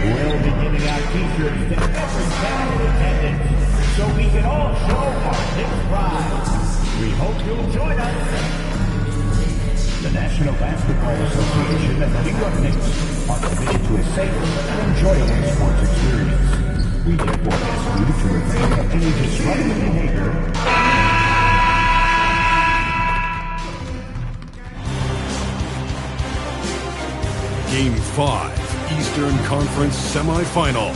We'll be giving out t-shirts to every fan in attendance so we can all show our Knicks pride. We hope you'll join us. The National Basketball Association and the New York Knicks are committed to a safe and enjoyable sports experience. We therefore ask you to refrain from any disruptive behavior. Game 5, Eastern Conference Semifinals.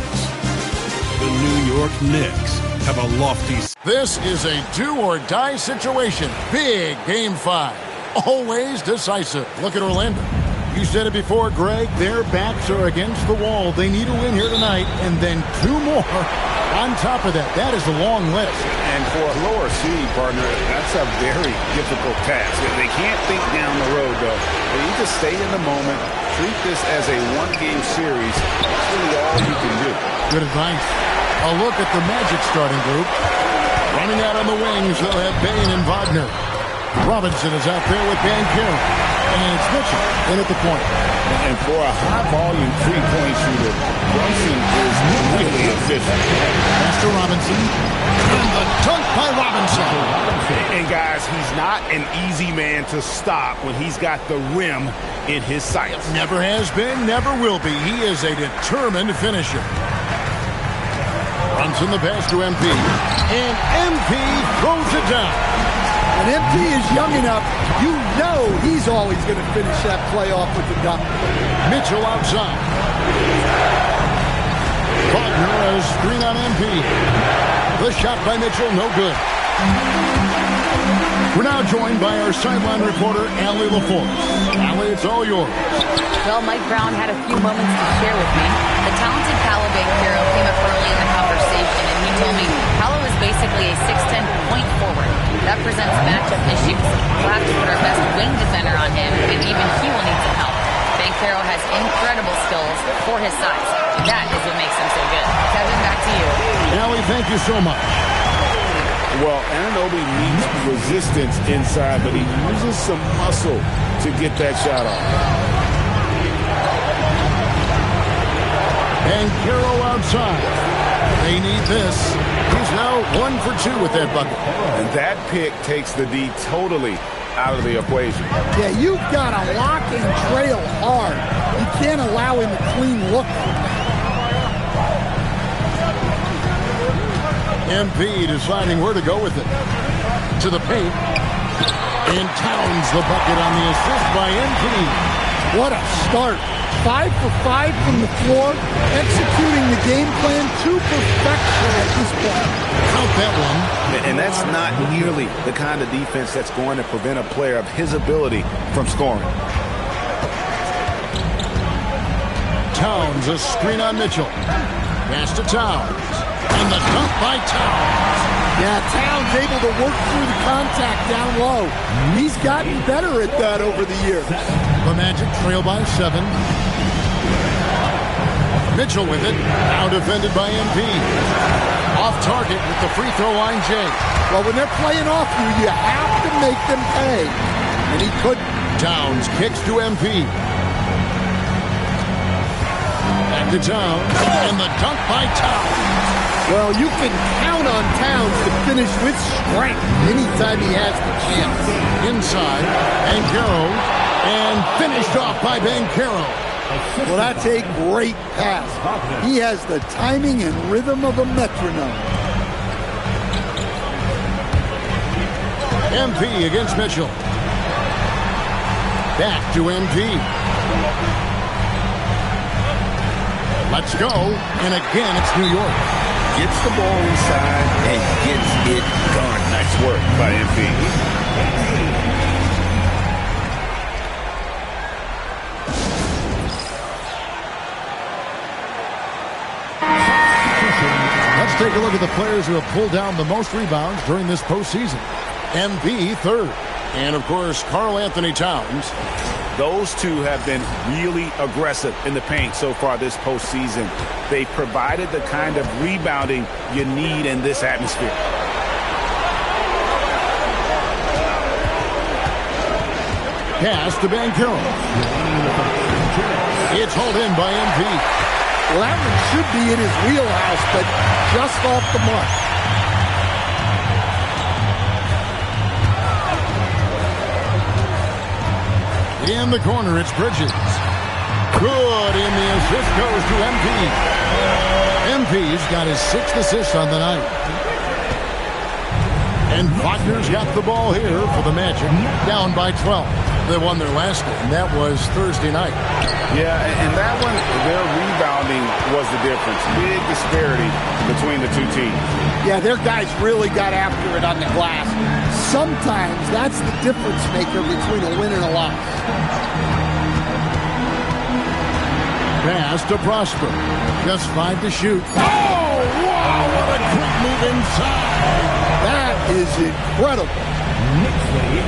The New York Knicks have a lofty... This is a do-or-die situation. Big Game 5. Always decisive. Look at Orlando. You said it before, Greg. Their backs are against the wall. They need a win here tonight, and then 2 more on top of that. That is a long list. And for a lower seed, partner, that's a very difficult task. They can't think down the road, though. They need to stay in the moment, treat this as a one-game series. That's really all you can do. Good advice. A look at the Magic starting group. Running out on the wings, they'll have Bane and Wagner. Robinson is out there with Banchero. And it's Mitchell in at the point. And for a high-volume three-point shooter, Brunson is really efficient. Pass to Robinson. And the dunk by Robinson. And guys, he's not an easy man to stop when he's got the rim in his sights. Never has been, never will be. He is a determined finisher. Brunson the pass to MP. And MP throws it down. When MP is young enough, you know he's always going to finish that play off with the dunk. Mitchell outside. Wagner has screen on MP. The shot by Mitchell, no good. We're now joined by our sideline reporter, Allie LaForce. Allie, it's all yours. Well, Mike Brown had a few moments to share with me. The talented Paolo Banchero came up early in the conversation, and he told me Paolo is basically a 6'10" point forward. That presents matchup issues. We'll have to put our best wing defender on him, and even he will need some help. Banchero has incredible skills for his size. That is what makes him so good. Kevin, back to you. Allie, thank you so much. Well, Anunoby meets resistance inside, but he uses some muscle to get that shot off. Banchero outside. They need this. He's now 1 for 2 with that bucket. And that pick takes the D totally out of the equation. Yeah, you've got to lock and trail hard. You can't allow him a clean look. MP deciding where to go with it. To the paint. And Towns the bucket on the assist by MP. What a start. 5 for 5 from the floor, executing the game plan to perfection at this point. Count that one. And that's not nearly the kind of defense that's going to prevent a player of his ability from scoring. Towns, a screen on Mitchell. Pass to Towns. And the dunk by Towns. Yeah, Towns able to work through the contact down low. He's gotten better at that over the years. The Magic trail by 7. Mitchell with it. Now defended by MP. Off target with the free throw line, Jay. Well, when they're playing off you, you have to make them pay. And he couldn't. Towns kicks to MP. Back to Towns. And the dunk by Towns. Well, you can count on Towns to finish with strength anytime he has the chance. Inside, Banchero, and finished off by Banchero. Well, that's a great pass. He has the timing and rhythm of a metronome. MP against Mitchell. Back to MP. Let's go. And again, it's New York. Gets the ball inside and gets it done. Nice work by MP. Let's take a look at the players who have pulled down the most rebounds during this postseason. MP third. And, of course, Karl Anthony Towns. Those two have been really aggressive in the paint so far this postseason. They've provided the kind of rebounding you need in this atmosphere. Pass to Banchero. It's hauled in by MP. Well, that one should be in his wheelhouse, but just off the mark. In the corner, it's Bridges. Good, and the assist goes to MP. MP's got his 6th assist on the night. And Wagner's got the ball here for the Magic, down by 12. They won their last game. That was Thursday night. Yeah, and that one, their rebounding was the difference. Big disparity between the two teams. Yeah, their guys really got after it on the glass. Sometimes that's the difference maker between a win and a loss. Pass to Prosper. Just 5 to shoot. Oh, wow, what a quick move inside. That is incredible.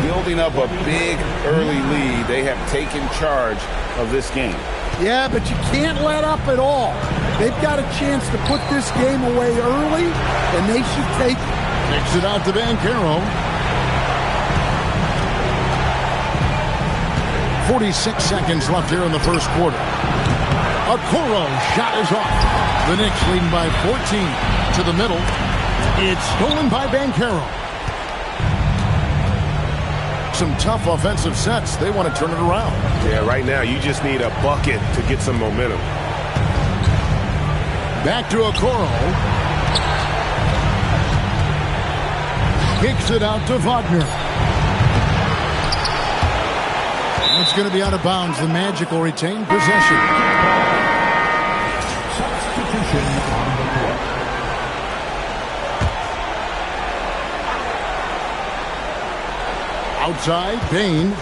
Building up a big early lead, they have taken charge of this game. Yeah, but you can't let up at all. They've got a chance to put this game away early, and they should take it. Kicks it out to Banchero. 46 seconds left here in the first quarter. Okoro's shot is off. The Knicks leading by 14 to the middle. It's stolen by Banchero. Some tough offensive sets. They want to turn it around. Yeah, right now you just need a bucket to get some momentum. Back to Okoro. Kicks it out to Wagner. It's going to be out of bounds. The Magic will retain possession. Substitution on the court. Outside, Bain.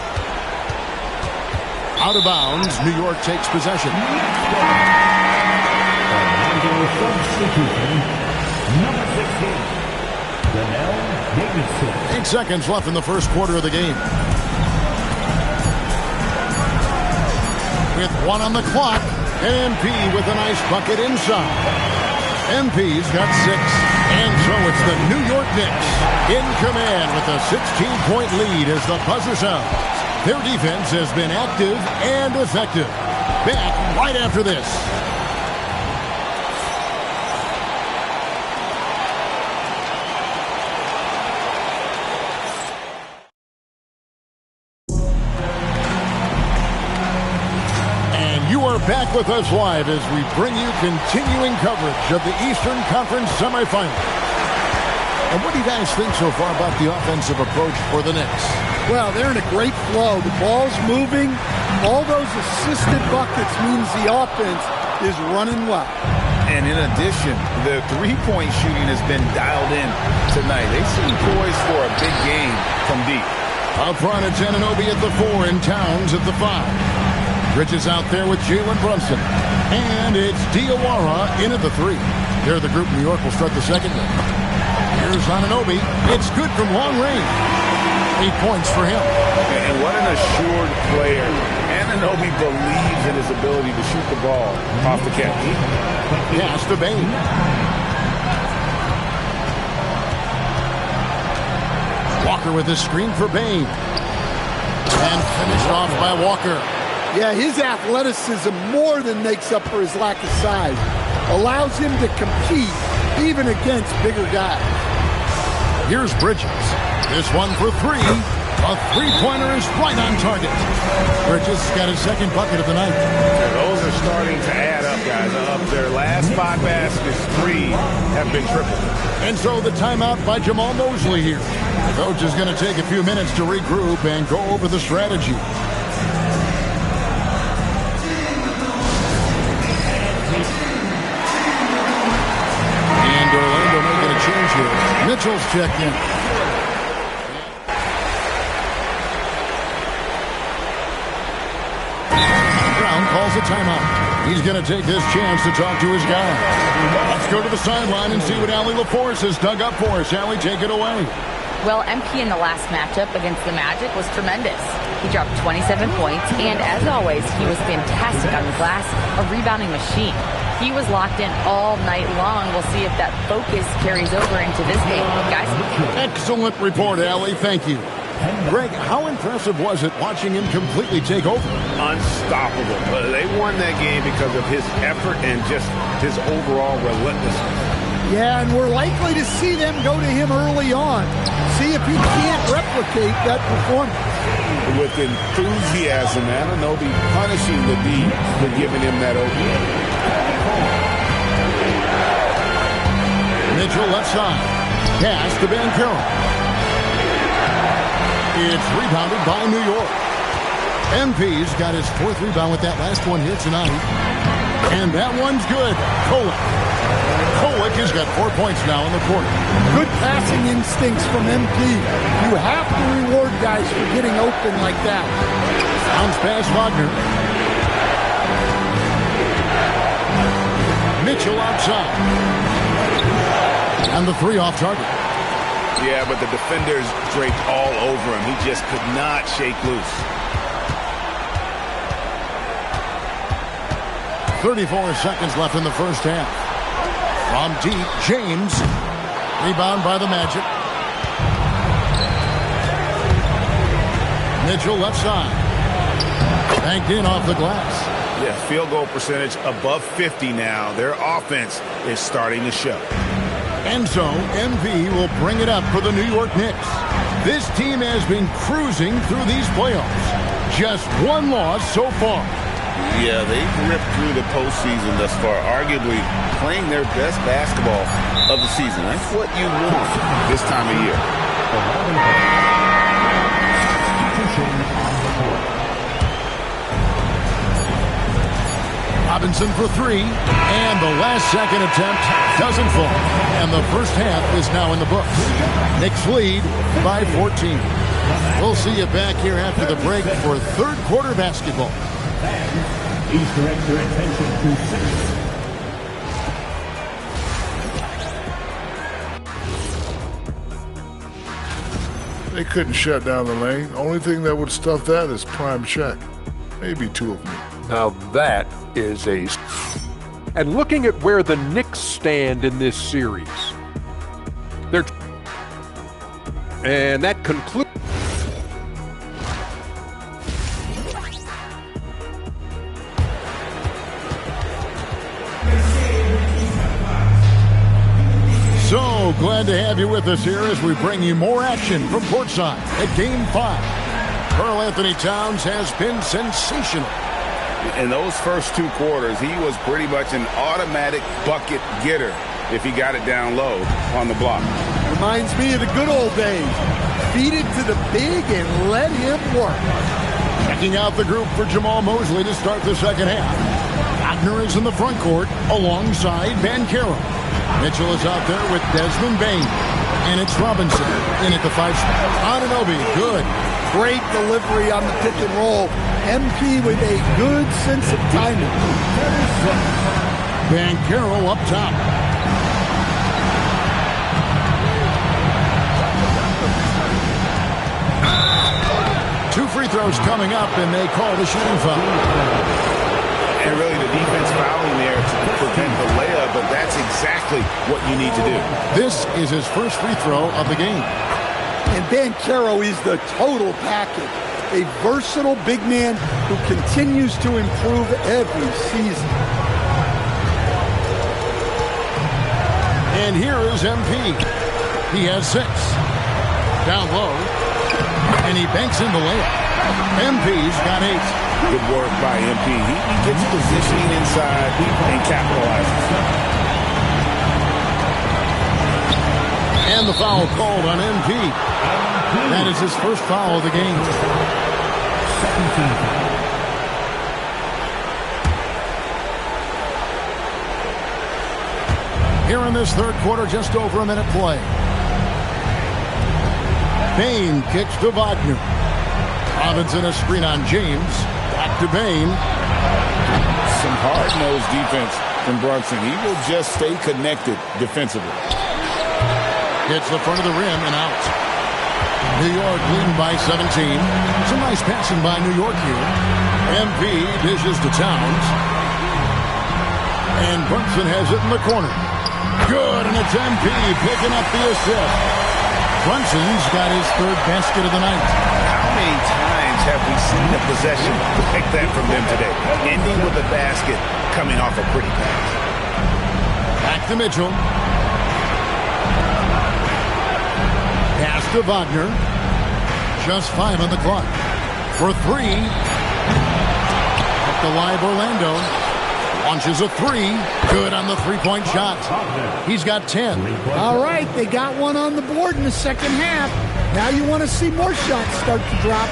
Out of bounds. New York takes possession. Substitution number 16. Donnell Davidson. 8 seconds left in the first quarter of the game. With 1 on the clock, and MP with a nice bucket inside. MP's got 6, and so it's the New York Knicks in command with a 16-point lead as the buzzer sounds. Their defense has been active and effective. Back right after this. Back with us live as we bring you continuing coverage of the Eastern Conference semifinals. And what do you guys think so far about the offensive approach for the Knicks? Well, they're in a great flow. The ball's moving. All those assisted buckets means the offense is running well. And in addition, the three-point shooting has been dialed in tonight. They seem poised for a big game from deep. Out front, it's Anunoby at the 4 and Towns at the 5. Bridges out there with Jalen Brunson. And it's Diawara in at the 3. There, the group New York will start the second game. Here's Anunoby. It's good from long range. 8 points for him. And what an assured player. Anunoby believes in his ability to shoot the ball off the catch. Pass to Bain. Walker with his screen for Bain. And finished off by Walker. Yeah, his athleticism more than makes up for his lack of size. Allows him to compete even against bigger guys. Here's Bridges. This one for 3. A three-pointer is right on target. Bridges got his second bucket of the night. Those are starting to add up, guys. Of their last 5 baskets, 3 have been triple. And so the timeout by Jamal Mosley here. The coach is going to take a few minutes to regroup and go over the strategy. Mitchell's checked in. Brown calls a timeout. He's going to take this chance to talk to his guy. Let's go to the sideline and see what Allie LaForce has dug up for us. Allie, take it away. Well, MP in the last matchup against the Magic was tremendous. He dropped 27 points, and as always, he was fantastic on the glass, a rebounding machine. He was locked in all night long. We'll see if that focus carries over into this game. Guys? Excellent report, Allie. Thank you. Greg, how impressive was it watching him completely take over? Unstoppable. They won that game because of his effort and just his overall relentlessness. Yeah, and we're likely to see them go to him early on. See if he can't replicate that performance. With enthusiasm, Anunoby punishing the D for giving him that opening. Mitchell left side. Pass to Banchero. It's rebounded by New York. MP's got his 4th rebound with that last one here tonight. And that one's good. Kolek has got 4 points now in the quarter. Good passing instincts from MP. You have to reward guys for getting open like that. Bounce pass Wagner. Mitchell outside. And the 3 off target. Yeah, but the defenders draped all over him. He just could not shake loose. 34 seconds left in the first half. From deep, James. Rebound by the Magic. Mitchell left side. Banked in off the glass. Yeah, field goal percentage above 50 now. Their offense is starting to show. And so, MV will bring it up for the New York Knicks. This team has been cruising through these playoffs. Just one loss so far. Yeah, they've ripped through the postseason thus far, arguably playing their best basketball of the season. That's what you want this time of year. Robinson for 3, and the last second attempt doesn't fall. And the first half is now in the books. Knicks lead by 14. We'll see you back here after the break for 3rd quarter basketball. Please direct your attention to 6. They couldn't shut down the lane. Only thing that would stuff that is prime check. Maybe 2 of them. Now that is a... And looking at where the Knicks stand in this series, they're... And that concludes... So glad to have you with us here as we bring you more action from courtside at Game 5. Karl Anthony Towns has been sensational. In those first 2 quarters, he was pretty much an automatic bucket getter if he got it down low on the block. Reminds me of the good old days. Feed it to the big and let him work. Checking out the group for Jamal Mosley to start the second half. Wagner is in the front court alongside Banchero. Mitchell is out there with Desmond Bane. And it's Robinson in at the 5 spot. Anunoby, good. Great delivery on the pick and roll. MP with a good sense of timing. Banchero up top. Two free throws coming up, and they call the shooting foul. And really the defense fouling there to prevent the layup, but that's exactly what you need to do. This is his first free throw of the game. And Banchero is the total package. A versatile big man who continues to improve every season. And here is MP. He has 6. Down low. And he banks in the layup. MP's got 8. Good work by MP. He gets positioning inside and capitalizes. And the foul called on MP. That is his first foul of the game. 17. Here in this third quarter, just over a minute play. Bane kicks to Wagner. Robinson a screen on James. Back to Bane. Some hard-nosed defense from Brunson. He will just stay connected defensively. Hits the front of the rim and out. New York leading by 17. Some nice passing by New York here. MP dishes to Towns. And Brunson has it in the corner. Good, and it's MP picking up the assist. Brunson's got his third basket of the night. How many times have we seen a possession like that from them today? Ending with a basket, coming off a pretty pass. Back to Mitchell. Pass to Wagner. Just 5 on the clock. For 3. Up the live Orlando. Launches a 3. Good on the three-point shot. He's got 10. All right, they got one on the board in the second half. Now you want to see more shots start to drop.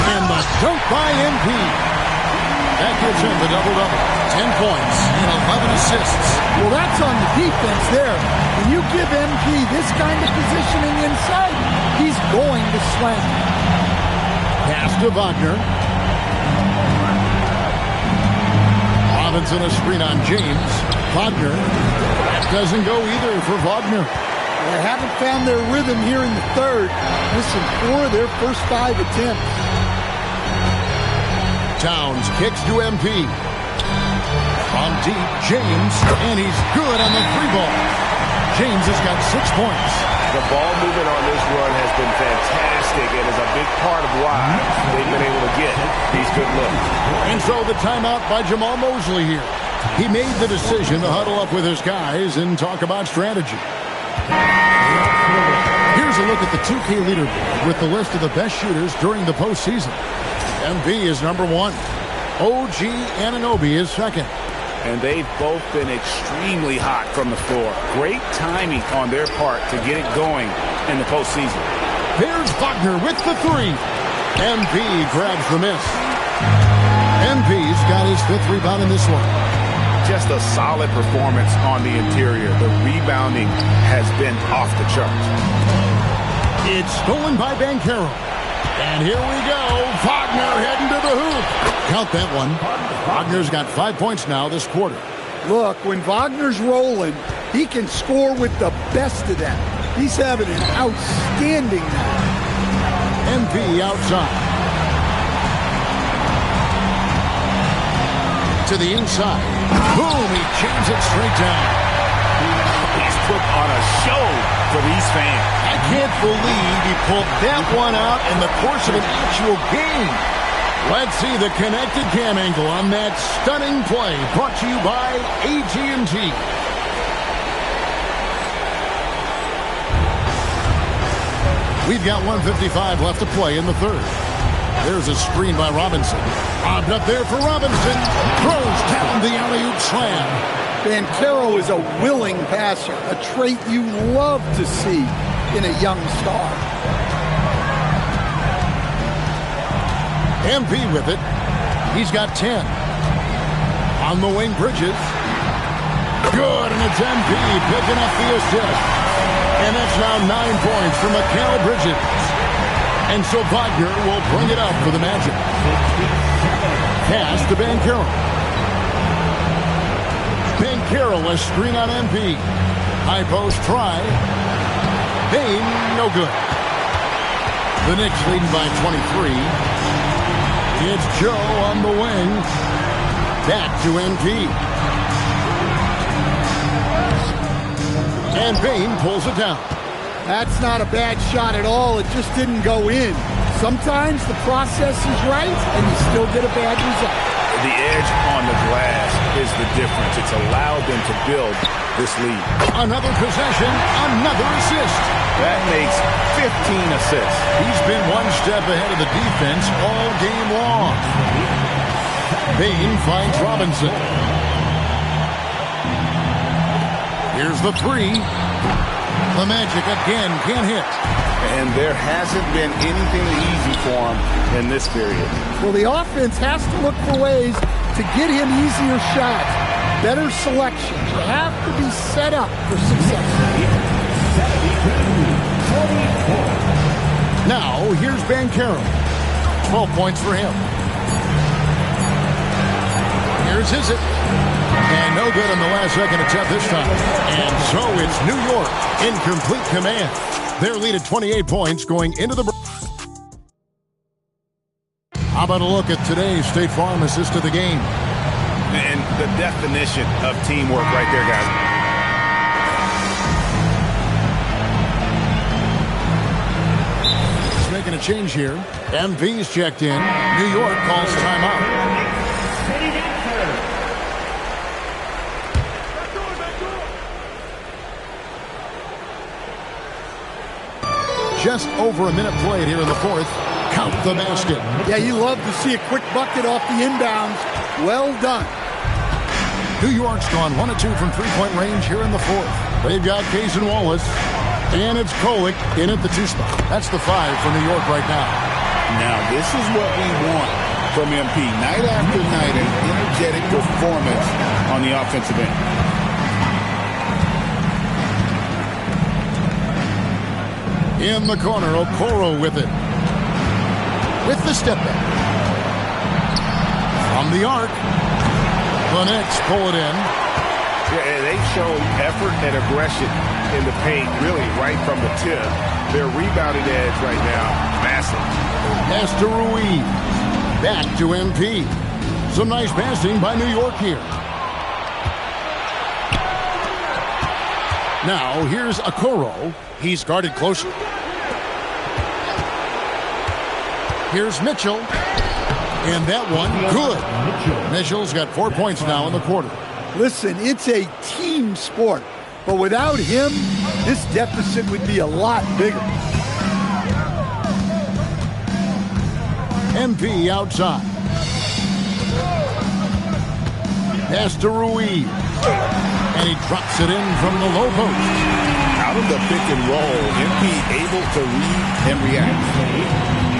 And the dunk by MP. That gives him the double-double. 10 points and 11 assists. Well, that's on the defense there. When you give MP this kind of positioning inside, he's going to slam. Pass to Wagner. Robinson a screen on James. Wagner. That doesn't go either for Wagner. They haven't found their rhythm here in the third. Missing 4 of their first 5 attempts. Towns kicks to MP. From deep, James, and he's good on the 3-ball. James has got 6 points. The ball movement on this run has been fantastic and is a big part of why they've been able to get these good looks. And so the timeout by Jamal Mosley here. He made the decision to huddle up with his guys and talk about strategy. Here's a look at the 2K leaderboard with the list of the best shooters during the postseason. MB is number 1. OG Anunoby is second. And they've both been extremely hot from the floor. Great timing on their part to get it going in the postseason. Here's Wagner with the 3. MP grabs the miss. MP's got his 5th rebound in this one. Just a solid performance on the interior. The rebounding has been off the charts. It's stolen by Banchero. And here we go. Wagner heading to the hoop. Count that one. Wagner's got 5 points now this quarter. Look, when Wagner's rolling, he can score with the best of them. He's having an outstanding night. MP outside. To the inside. Boom, he jams it straight down. He's put on a show for these fans. I can't believe he pulled that one out in the course of an actual game. Let's see the connected cam angle on that stunning play, brought to you by AT&T. We've got 1:55 left to play in the third. There's a screen by Robinson. Bobbed up there for Robinson. Throws down the alley-oop slam. Banchero is a willing passer, a trait you love to see in a young star. MP with it. He's got 10. On the wing, Bridges. Good, and it's MP picking up the assist. And that's now 9 points for Mikal Bridges. And so Wagner will bring it up for the Magic. Pass to Banchero. Banchero, a screen on MP. High post try. Bain, no good. The Knicks leading by 23. It's Joe on the wing. Back to MP. And Bain pulls it down. That's not a bad shot at all. It just didn't go in. Sometimes the process is right, and you still get a bad result. The edge on the glass is the difference. It's allowed them to build this lead. Another possession, another assist. That makes 15 assists. He's been one step ahead of the defense all game long. Bain finds Robinson. Here's the 3. The Magic again can't hit. And there hasn't been anything easy for him in this period. Well, the offense has to look for ways to get him easier shots, better selection. You have to be set up for success. Now, here's Banchero. 12 points for him. Here's Izzet. And no good on the last second attempt this time. And so it's New York in complete command. Their lead at 28 points going into the break. How about a look at today's State Farm assist of the game? And the definition of teamwork right there, guys. making a change here. MV's checked in. New York calls timeout. Just over a minute played here in the fourth. Count the basket. Yeah, you love to see a quick bucket off the inbounds. Well done. New York's gone 1 of 2 from three-point range here in the fourth. They've got Case and Wallace. And it's Kolick in at the 2 spot. That's the 5 for New York right now. Now, this is what we want from MP. Night after night, an energetic performance on the offensive end. In the corner, Okoro with it. With the step back. From the arc. The Knicks pull it in. Yeah, they've shown effort and aggression in the paint, really, right from the tip. Their rebounding edge right now, massive. Pass to Rui. Back to MP. Some nice passing by New York here. Now, here's Okoro. He's guarded closely. Here's Mitchell. And that one, good. Mitchell's got 4 points now in the quarter. Listen, it's a team sport. But without him, this deficit would be a lot bigger. MP outside. Pass to Rui. And he drops it in from the low post. Out of the pick and roll, MP able to read and react.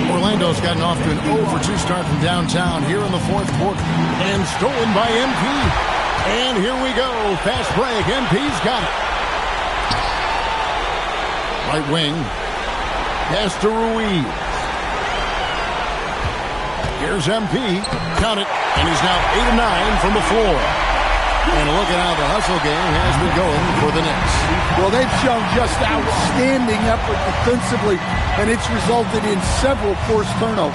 Orlando's gotten off to an 0-for-2 start from downtown here in the fourth quarter. And stolen by MP. And here we go. Fast break. MP's got it. Right wing. Pass to Rui. Here's MP. Count it. And he's now 8 of 9 from the floor. And look at how the hustle game has been going for the Knicks. Well, they've shown just outstanding effort defensively, and it's resulted in several forced turnovers.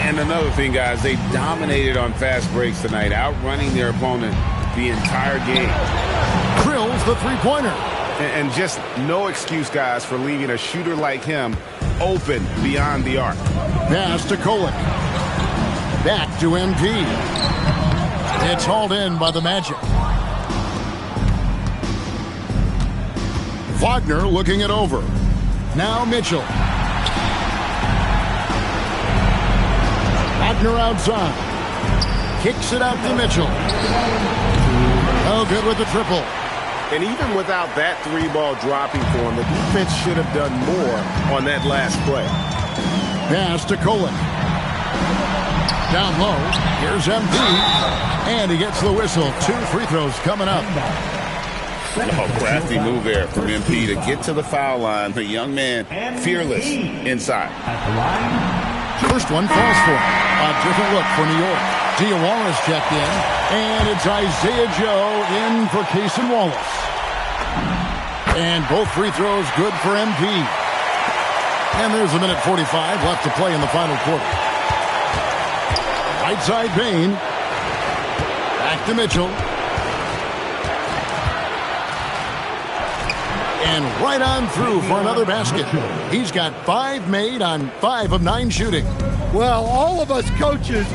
And another thing, guys, they dominated on fast breaks tonight, outrunning their opponent the entire game. Drills the three-pointer. And just no excuse, guys, for leaving a shooter like him open beyond the arc. Pass to Kolick. Back to MP. It's hauled in by the Magic. Wagner looking it over. Now Mitchell. Wagner outside. Kicks it out to Mitchell. Oh, good with the triple. And even without that 3-ball dropping for him, the defense should have done more on that last play. Pass to Kolick. Down low. Here's MP. And he gets the whistle. 2 free throws coming up. Oh, crafty move there from MP to get to the foul line. The young man, fearless inside. First one falls for him. A different look for New York. Diawara's checked in. And it's Isaiah Joe in for Case and Wallace. And both free throws good for MP. And there's a minute 45 left to play in the final quarter. Right side Bain. Back to Mitchell. And right on through for another basket. He's got 5 made on 5 of 9 shooting. Well, all of us coaches,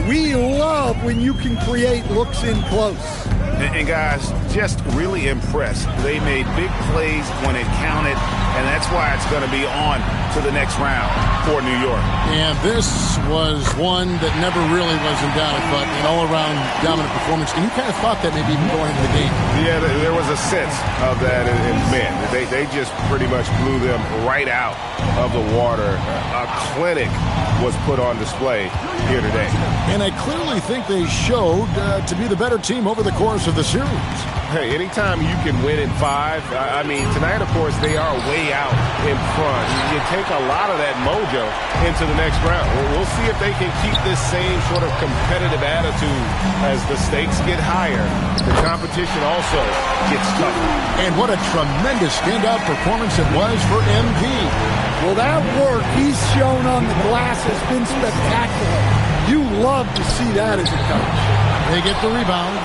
we love when you can create looks in close. And guys, just really impressed. They made big plays when it counted, and that's why it's going to be on to the next round for New York. And this was one that never really was in doubt, but an all-around dominant performance. And you kind of thought that maybe even going into the game. Yeah, there was a sense of that, and man, they just pretty much blew them right out of the water. A clinic was put on display here today. And I clearly think they showed to be the better team over the course of the series. Hey, anytime you can win in 5, I mean, tonight, of course, they are way out in front. You take a lot of that mojo into the next round. We'll see if they can keep this same sort of competitive attitude as the stakes get higher. The competition also gets tougher. And what a tremendous standout performance it was for MP. Well, that work he's shown on the glass has been spectacular. You love to see that as a coach. They get the rebound.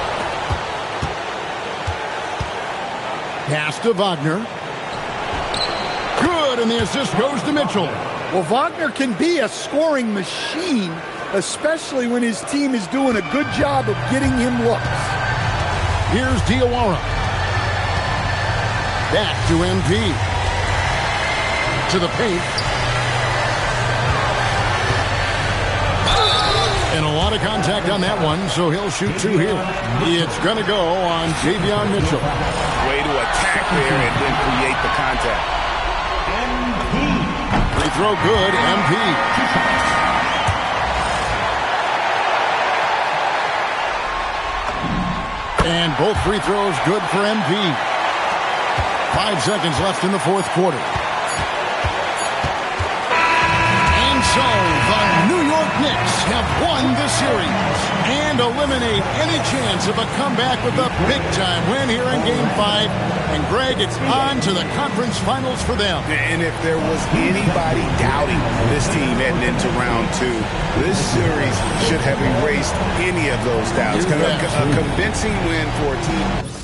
Pass to Wagner. Good, and the assist goes to Mitchell. Well, Wagner can be a scoring machine, especially when his team is doing a good job of getting him looks. Here's Diawara. Back to MP. To the paint. And a lot of contact on that one, so he'll shoot two here. It's going to go on Javion Mitchell. Way to attack there and then create the contact. Free throw good, MP. And both free throws good for MP. 5 seconds left in the fourth quarter. And so the New York Knicks have won the series and eliminate any chance of a comeback with a big-time win here in Game 5. And, Greg, it's on to the conference finals for them. And if there was anybody doubting this team heading into round 2, this series should have erased any of those doubts. A convincing win for a team.